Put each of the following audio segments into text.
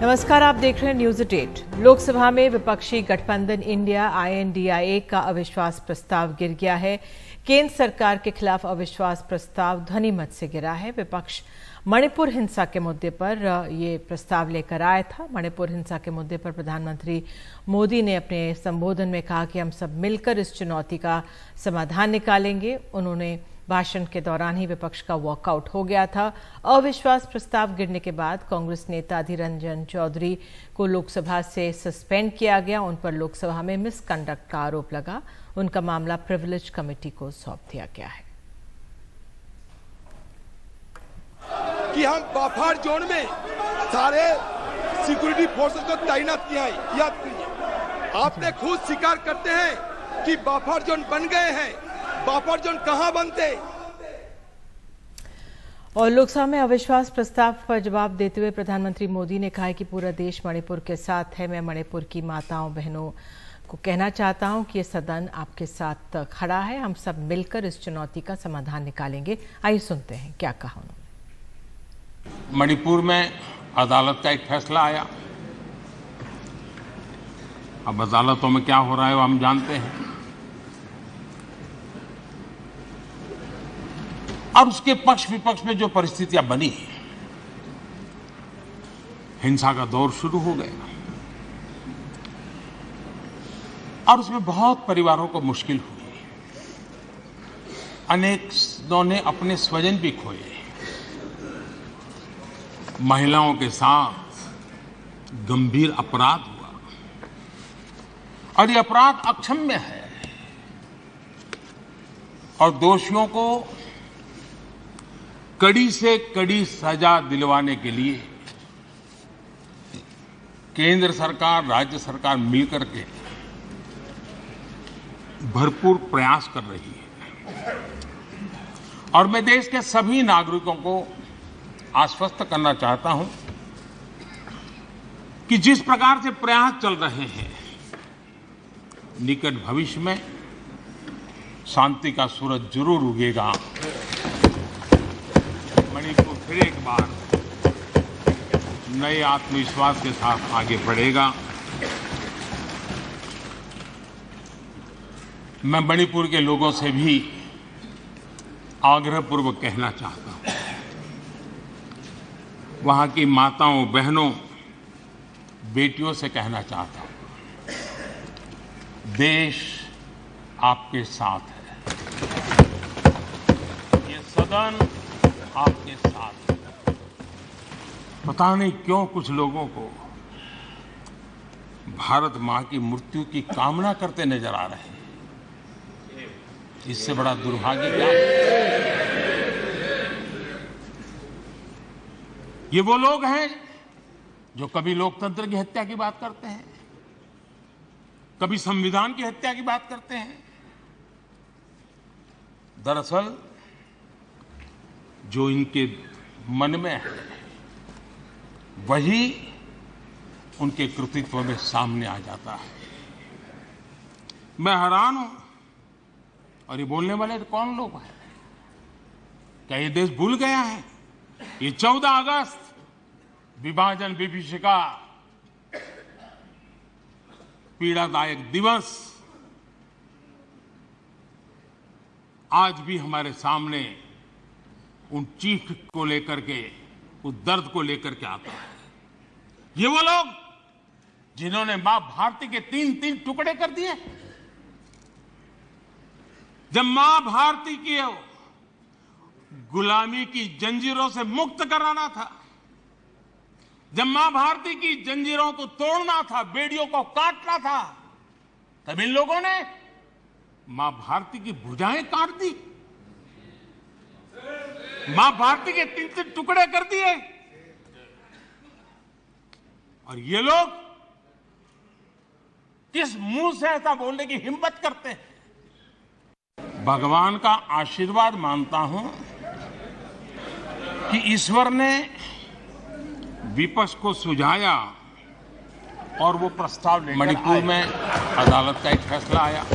नमस्कार, आप देख रहे हैं न्यूज एट। लोकसभा में विपक्षी गठबंधन इंडिया INDIA का अविश्वास प्रस्ताव गिर गया है। केंद्र सरकार के खिलाफ अविश्वास प्रस्ताव ध्वनिमत से गिरा है। विपक्ष मणिपुर हिंसा के मुद्दे पर ये प्रस्ताव लेकर आया था। मणिपुर हिंसा के मुद्दे पर प्रधानमंत्री मोदी ने अपने संबोधन में कहा कि हम सब मिलकर इस चुनौती का समाधान निकालेंगे। उन्होंने भाषण के दौरान ही विपक्ष का वॉकआउट हो गया था। अविश्वास प्रस्ताव गिरने के बाद कांग्रेस नेता अधीर रंजन चौधरी को लोकसभा से सस्पेंड किया गया। उन पर लोकसभा में मिसकंडक्ट का आरोप लगा। उनका मामला प्रिविलेज कमेटी को सौंप दिया गया है। कि हम बफर जोन में सारे सिक्योरिटी फोर्सेस को तैनात किया है। याद करिए, आपने खुद स्वीकार करते हैं कि बफर जोन बन गए हैं। बफर जोन कहां बनते? और लोकसभा में अविश्वास प्रस्ताव पर जवाब देते हुए प्रधानमंत्री मोदी ने कहा है कि पूरा देश मणिपुर के साथ है। मैं मणिपुर की माताओं बहनों को कहना चाहता हूं कि ये सदन आपके साथ खड़ा है। हम सब मिलकर इस चुनौती का समाधान निकालेंगे। आइए सुनते हैं क्या कहा उन्होंने। मणिपुर में अदालत का एक फैसला आया। अब अदालतों में क्या हो रहा है वो हम जानते हैं। और उसके पक्ष विपक्ष में जो परिस्थितियां बनी, हिंसा का दौर शुरू हो गया और उसमें बहुत परिवारों को मुश्किल हुई। अनेकों ने अपने स्वजन भी खोए। महिलाओं के साथ गंभीर अपराध हुआ और ये अपराध अक्षम्य है और दोषियों को कड़ी से कड़ी सजा दिलवाने के लिए केंद्र सरकार, राज्य सरकार मिलकर के भरपूर प्रयास कर रही है। और मैं देश के सभी नागरिकों को आश्वस्त करना चाहता हूं कि जिस प्रकार से प्रयास चल रहे हैं, निकट भविष्य में शांति का सूरज जरूर उगेगा। मणिपुर फिर एक बार नए आत्मविश्वास के साथ आगे बढ़ेगा। मैं मणिपुर के लोगों से भी आग्रहपूर्वक कहना चाहता हूं, वहां की माताओं बहनों बेटियों से कहना चाहता हूं, देश आपके साथ है। ये सदन आपके साथ है। पता नहीं क्यों कुछ लोगों को भारत मां की मृत्यु की कामना करते नजर आ रहे हैं। इससे बड़ा दुर्भाग्य क्या है? ये वो लोग हैं जो कभी लोकतंत्र की हत्या की बात करते हैं, कभी संविधान की हत्या की बात करते हैं। दरअसल जो इनके मन में है वही उनके कृतित्व में सामने आ जाता है। मैं हैरान हूं। और ये बोलने वाले कौन लोग हैं? क्या ये देश भूल गया है? ये 14 अगस्त विभाजन विभीषिका पीड़ादायक दिवस आज भी हमारे सामने उन चीख को लेकर के, उस दर्द को लेकर के आता है। ये वो लोग जिन्होंने मां भारती के 3-3 टुकड़े कर दिए। जब मां भारती की गुलामी की जंजीरों से मुक्त कराना था, जब मां भारती की जंजीरों को तोड़ना था, बेड़ियों को काटना था, तब इन लोगों ने मां भारती की भुजाएं काट दी, मां भारती के 3-3 टुकड़े कर दिए। और ये लोग किस मुंह से ऐसा बोलने की हिम्मत करते हैं? भगवान का आशीर्वाद मानता हूं कि ईश्वर ने विपक्ष को सुझाया और वो प्रस्ताव लेकर मणिपुर में अदालत का एक फैसला आया।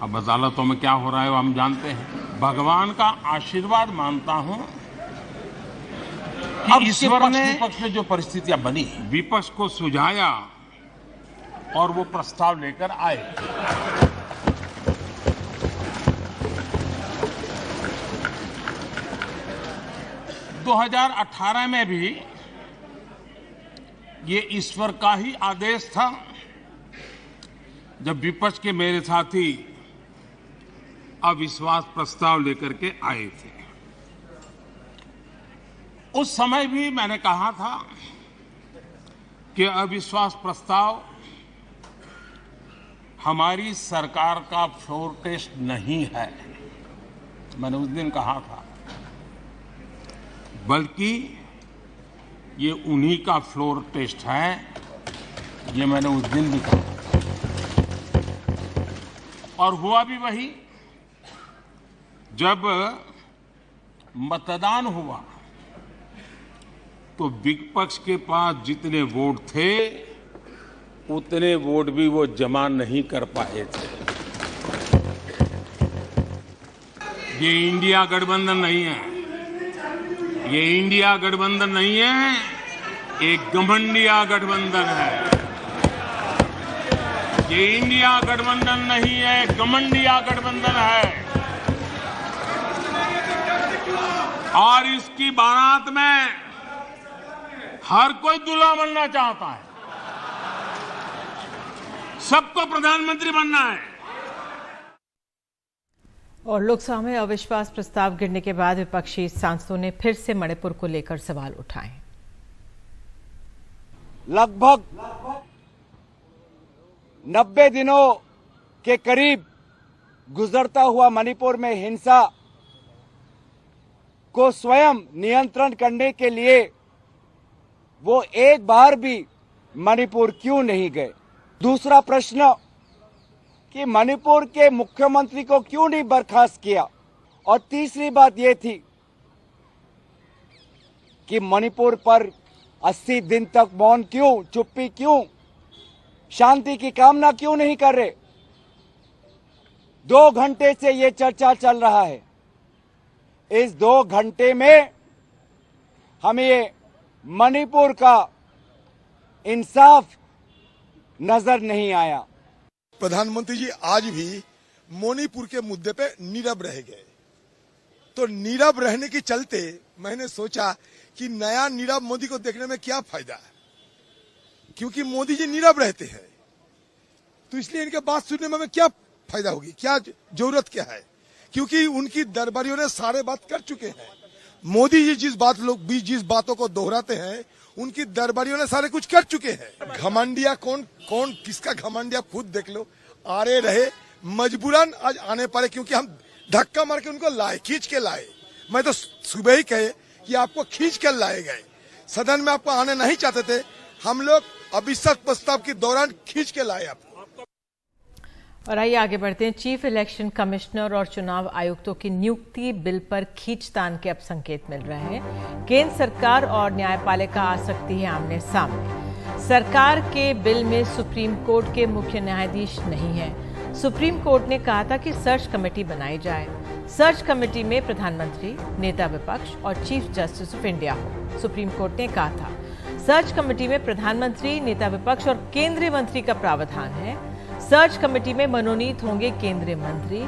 अब अदालतों में क्या हो रहा है वो हम जानते हैं। भगवान का आशीर्वाद मानता हूं कि ईश्वर ने विपक्ष में जो परिस्थितियां बनी, विपक्ष को सुझाया और वो प्रस्ताव लेकर आए। दो 2018 में भी ये ईश्वर का ही आदेश था, जब विपक्ष के मेरे साथी अविश्वास प्रस्ताव लेकर के आए थे। उस समय भी मैंने कहा था कि अविश्वास प्रस्ताव हमारी सरकार का फ्लोर टेस्ट नहीं है, मैंने उस दिन कहा था, बल्कि ये उन्हीं का फ्लोर टेस्ट है, ये मैंने उस दिन भी कहा। और हुआ भी वही। जब मतदान हुआ तो विपक्ष के पास जितने वोट थे उतने वोट भी वो जमा नहीं कर पाए थे। ये इंडिया गठबंधन नहीं है, ये इंडिया गठबंधन नहीं है, एक घमंडिया गठबंधन है। ये इंडिया गठबंधन नहीं है, घमंडिया गठबंधन है। और इसकी बारात में हर कोई दूल्हा बनना चाहता है, सबको प्रधानमंत्री बनना है। और लोकसभा में अविश्वास प्रस्ताव गिरने के बाद विपक्षी सांसदों ने फिर से मणिपुर को लेकर सवाल उठाए। लगभग 90 दिनों के करीब गुजरता हुआ मणिपुर में हिंसा को स्वयं नियंत्रण करने के लिए वो एक बार भी मणिपुर क्यों नहीं गए? दूसरा प्रश्न कि मणिपुर के मुख्यमंत्री को क्यों नहीं बर्खास्त किया? और तीसरी बात ये थी कि मणिपुर पर 80 दिन तक मौन क्यों, चुप्पी क्यों, शांति की कामना क्यों नहीं कर रहे? 2 घंटे से ये चर्चा चल रहा है। इस 2 घंटे में हमें मणिपुर का इंसाफ नजर नहीं आया। प्रधानमंत्री जी आज भी मणिपुर के मुद्दे पे नीरव रह गए। तो नीरव रहने के चलते मैंने सोचा कि नया नीरव मोदी को देखने में क्या फायदा है, क्योंकि मोदी जी नीरव रहते हैं, तो इसलिए इनके बात सुनने में हमें क्या फायदा होगी, क्या जरूरत क्या है, क्योंकि उनकी दरबारियों ने सारे बात कर चुके हैं। मोदी जी जिस बातों को दोहराते हैं उनकी दरबारियों ने सारे कुछ कर चुके हैं। घमंडिया कौन किसका घमंडिया खुद देख लो। आ रहे मजबूरन आज आने पड़े, क्योंकि हम धक्का मार के उनको लाए, खींच के लाए। मैं तो सुबह ही कहे कि आपको खींच कर लाए गए, सदन में आपको आने नहीं चाहते थे, हम लोग अविश्वास प्रस्ताव के दौरान खींच के लाए आपको। और आइए आगे बढ़ते हैं। चीफ इलेक्शन कमिश्नर और चुनाव आयुक्तों की नियुक्ति बिल पर खींचतान के अब संकेत मिल रहे हैं। केंद्र सरकार और न्यायपालिका आ सकती है आमने सामने। सरकार के बिल में सुप्रीम कोर्ट के मुख्य न्यायाधीश नहीं है। सुप्रीम कोर्ट ने कहा था कि सर्च कमेटी बनाई जाए। सर्च कमेटी में प्रधानमंत्री, नेता विपक्ष और चीफ जस्टिस ऑफ इंडिया हो। सुप्रीम कोर्ट ने कहा था सर्च कमेटी में प्रधानमंत्री, नेता विपक्ष और केंद्रीय मंत्री का प्रावधान है। सर्च कमेटी में मनोनीत होंगे केंद्रीय मंत्री।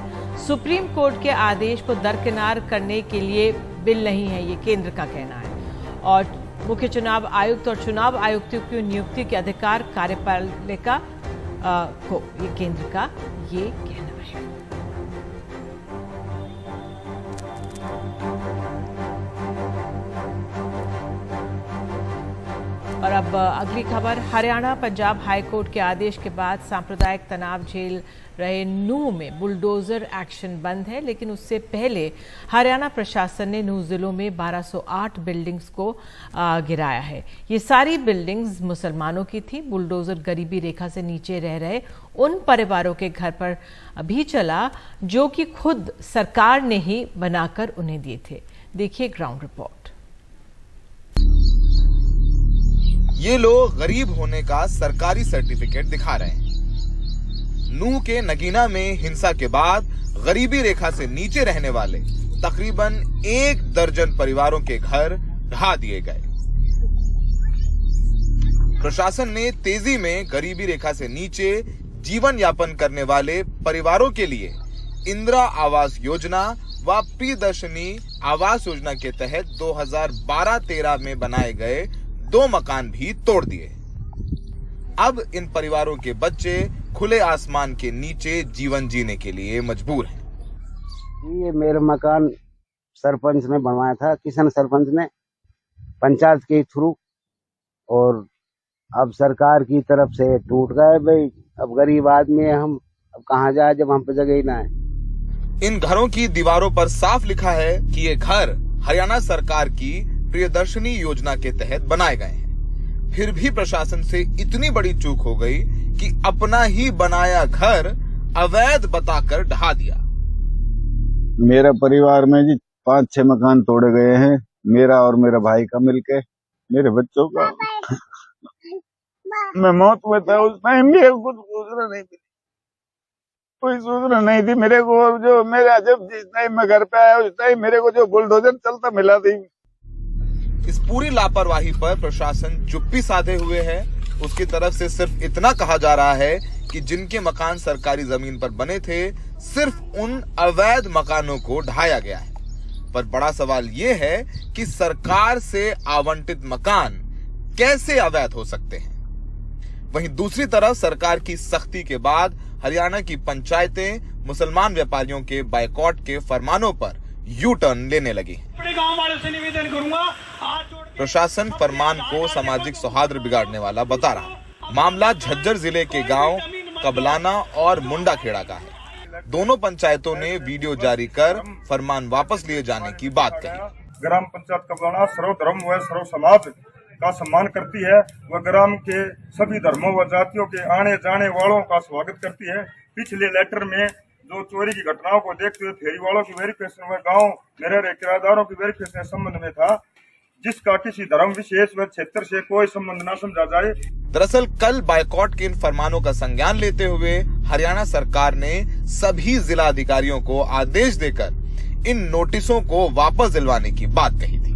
सुप्रीम कोर्ट के आदेश को दरकिनार करने के लिए बिल नहीं है, ये केंद्र का कहना है। और मुख्य चुनाव आयुक्त और चुनाव आयुक्तों की नियुक्ति के अधिकार कार्यपालिका को, ये केंद्र का ये कहना है। और अब अगली खबर, हरियाणा पंजाब हाईकोर्ट के आदेश के बाद सांप्रदायिक तनाव झेल रहे नूंह में बुलडोजर एक्शन बंद है, लेकिन उससे पहले हरियाणा प्रशासन ने नूंह जिलों में 1208 बिल्डिंग्स को गिराया है। ये सारी बिल्डिंग्स मुसलमानों की थी। बुलडोजर गरीबी रेखा से नीचे रह रहे उन परिवारों के घर पर भी चला जो कि खुद सरकार ने ही बनाकर उन्हें दिए थे। देखिए ग्राउंड रिपोर्ट। ये लोग गरीब होने का सरकारी सर्टिफिकेट दिखा रहे हैं। नूंह के नगीना में हिंसा के बाद गरीबी रेखा से नीचे रहने वाले तकरीबन 1 दर्जन परिवारों के घर ढहा दिए गए। प्रशासन ने तेजी में गरीबी रेखा से नीचे जीवन यापन करने वाले परिवारों के लिए इंदिरा आवास योजना व प्रियदर्शनी आवास योजना के तहत 2012-13 में बनाए गए 2 मकान भी तोड़ दिए। अब इन परिवारों के बच्चे खुले आसमान के नीचे जीवन जीने के लिए मजबूर हैं। ये मेरा मकान सरपंच ने बनवाया था, किसान सरपंच ने, पंचायत के थ्रू, और अब सरकार की तरफ से टूट गए। भाई अब गरीब आदमी है हम, अब कहाँ जाए जब हम पे जगह ही ना है। इन घरों की दीवारों पर साफ लिखा है कि ये घर हरियाणा सरकार की प्रियदर्शनी योजना के तहत बनाए गए हैं। फिर भी प्रशासन से इतनी बड़ी चूक हो गई कि अपना ही बनाया घर अवैध बताकर ढहा दिया। मेरा परिवार में जी 5-6 मकान तोड़े गए हैं, मेरा और मेरा भाई का मिलके, मेरे बच्चों का। मैं मौत में था उस टाइम, मेरे को कुछ सूचना नहीं थी, कोई सूचना नहीं थी मेरे को। जो मेरा जब जिस टाइम मैं घर पे आया उस टाइम मेरे को जो बुलडोजर चलता मिला थी। इस पूरी लापरवाही पर प्रशासन चुप्पी साधे हुए है। उसकी तरफ से सिर्फ इतना कहा जा रहा है कि जिनके मकान सरकारी जमीन पर बने थे, सिर्फ उन अवैध मकानों को ढाया गया है। पर बड़ा सवाल ये है कि सरकार से आवंटित मकान कैसे अवैध हो सकते हैं। वहीं दूसरी तरफ सरकार की सख्ती के बाद हरियाणा की पंचायतें मुसलमान व्यापारियों के बायकॉट के फरमानों पर यू टर्न लेने लगी हैं। प्रशासन फरमान को सामाजिक सौहार्द बिगाड़ने वाला बता रहा। मामला झज्जर जिले के गांव कबलाना और मुंडाखेड़ा का है। दोनों पंचायतों ने वीडियो जारी कर फरमान वापस लिए जाने की बात कही। ग्राम पंचायत कबलाना सर्वधर्म व सर्व समाज का सम्मान करती है। वह ग्राम के सभी धर्मों व जातियों के आने जाने वालों का स्वागत करती है। पिछले लेटर में जो चोरी की घटनाओं को देखते हुए फेरी वालों की वेरिफिकेशन व गाँव में रह रहे किराएदारों की वेरिफिकेशन संबंध में था, जिसका किसी धर्म विशेष व क्षेत्र से कोई संबंध न समझा जाए। दरअसल कल बायकॉट के इन फरमानों का संज्ञान लेते हुए हरियाणा सरकार ने सभी जिला अधिकारियों को आदेश देकर इन नोटिसों को वापस दिलवाने की बात कही थी।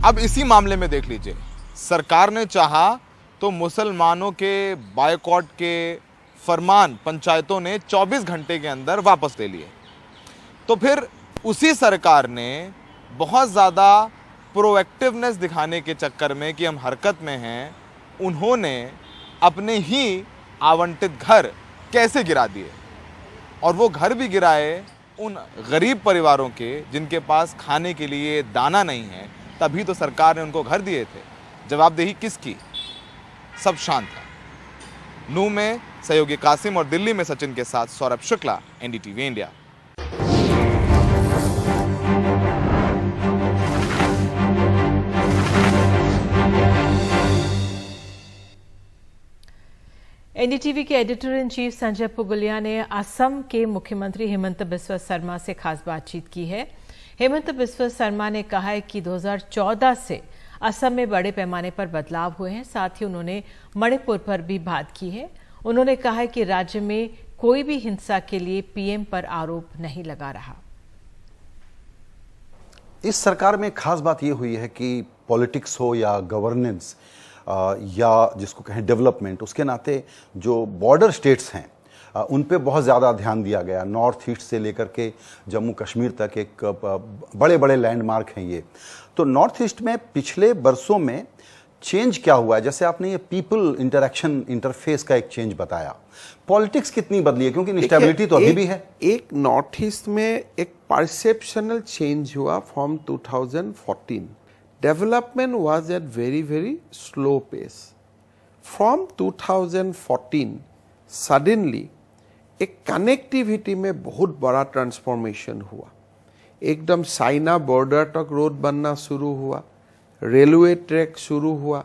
अब इसी मामले में देख लीजिए, सरकार ने चाहा तो मुसलमानों के बायकॉट के फरमान पंचायतों ने 24 घंटे के अंदर वापस ले लिए। तो फिर उसी सरकार ने बहुत ज़्यादा प्रोएक्टिवनेस दिखाने के चक्कर में कि हम हरकत में हैं, उन्होंने अपने ही आवंटित घर कैसे गिरा दिए। और वो घर भी गिराए उन गरीब परिवारों के जिनके पास खाने के लिए दाना नहीं है। तभी तो सरकार ने उनको घर दिए थे। जवाबदेही किसकी? सब शांत है। नूह में सहयोगी कासिम और दिल्ली में सचिन के साथ Saurabh Shukla, NDTV India. NDTV के editor in chief Sanjay Pugalia ने असम के मुख्यमंत्री हेमंत बिस्वा शर्मा से खास बातचीत की है। हेमंत बिस्वा शर्मा ने कहा है कि 2014 से असम में बड़े पैमाने पर बदलाव हुए हैं। साथ ही उन्होंने मणिपुर पर भी बात की है। उन्होंने कहा है कि राज्य में कोई भी हिंसा के लिए पीएम पर आरोप नहीं लगा रहा। इस सरकार में खास बात यह हुई है कि पॉलिटिक्स हो या गवर्नेंस या जिसको कहें डेवलपमेंट, उसके नाते जो बॉर्डर स्टेट्स हैं उन पे बहुत ज़्यादा ध्यान दिया गया। नॉर्थ ईस्ट से लेकर के जम्मू कश्मीर तक एक बड़े बड़े लैंडमार्क हैं ये। तो नॉर्थ ईस्ट में पिछले बरसों में चेंज क्या हुआ है, जैसे आपने ये पीपल इंटरेक्शन इंटरफेस का एक चेंज बताया, पॉलिटिक्स कितनी बदली है, क्योंकि इंस्टेबिलिटी तो अभी भी है। एक नॉर्थ ईस्ट में एक परसेप्शनल चेंज हुआ from 2014। Development was at very very slow pace. From 2014 suddenly एक कनेक्टिविटी में बहुत बड़ा ट्रांसफॉर्मेशन हुआ। एकदम साइना बॉर्डर तक रोड बनना शुरू हुआ, रेलवे ट्रैक शुरू हुआ।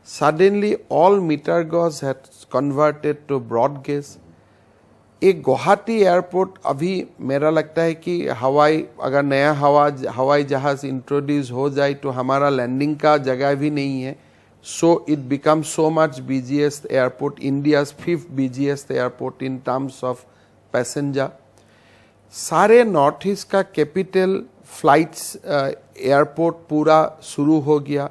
Suddenly all meter gauge had converted to broad gauge. एक गुवाहाटी एयरपोर्ट अभी मेरा लगता है कि अगर नया हवाई जहाज इंट्रोड्यूस हो जाए तो हमारा लैंडिंग का जगह भी नहीं है। So it becomes so much busiest airport, India's 5th busiest airport in terms of passenger. सारे नॉर्थ ईस्ट का कैपिटल फ्लाइट्स एयरपोर्ट पूरा शुरू हो गया।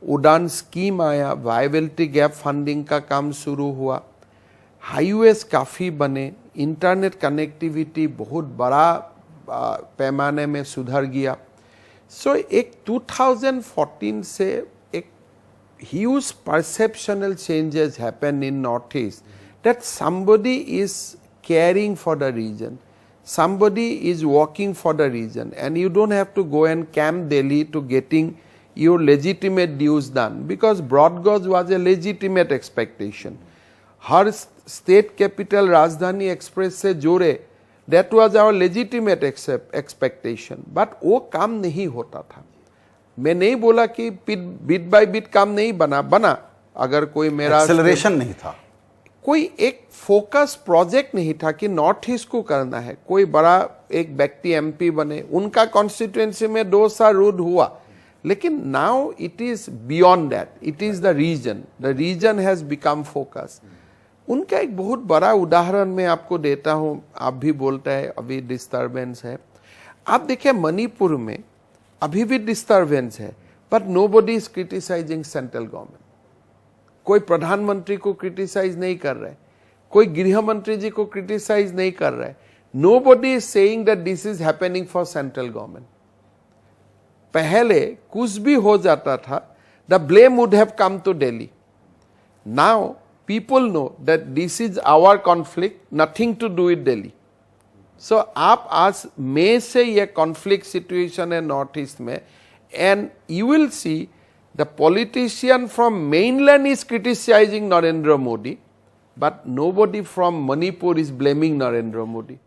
उड़ान स्कीम आया, वायबिलिटी गैप फंडिंग का काम शुरू हुआ, हाईवेज काफ़ी बने, इंटरनेट कनेक्टिविटी बहुत बड़ा पैमाने में सुधर गया। सो एक 2014 से एक huge perceptual changes happen in north east that somebody is caring for the region, somebody is working for the region, and you don't have to go and camp Delhi to getting your legitimate dues done, because broad gauge was a legitimate expectation. हर state capital Rajdhani express से जोड़े, that was our legitimate expectation, but वो काम नहीं होता था। मैं नहीं बोला कि बिट बाय बिट काम नहीं बना, अगर कोई मेरा एक्सेलरेशन नहीं था, कोई एक फोकस प्रोजेक्ट नहीं था कि नॉर्थ ईस्ट को करना है। कोई बड़ा एक व्यक्ति एमपी बने, उनका कॉन्स्टिट्यूएंसी में 2 साल रूल हुआ, लेकिन now it is beyond that, it is the region has become focus. उनका एक बहुत बड़ा उदाहरण मैं आपको देता हूं, आप भी बोलते हैं अभी डिस्टर्बेंस है। आप देखिए मणिपुर में अभी भी डिस्टर्बेंस है, but nobody is criticising central government. कोई प्रधानमंत्री को क्रिटिसाइज नहीं कर रहे, कोई गृह मंत्री जी को क्रिटिसाइज नहीं कर रहे। Nobody is saying that this is happening for central government. पहले कुछ भी हो जाता था, the blame would have come to Delhi. Now people know that this is our conflict, nothing to do with Delhi. So आप आज मई से ये conflict situation है नॉर्थ ईस्ट में, and you will see the politician from mainland is criticizing Narendra Modi, but nobody from Manipur is blaming Narendra Modi.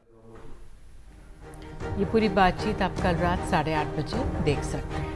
ये पूरी बातचीत आप कल रात 8:30 बजे देख सकते हैं।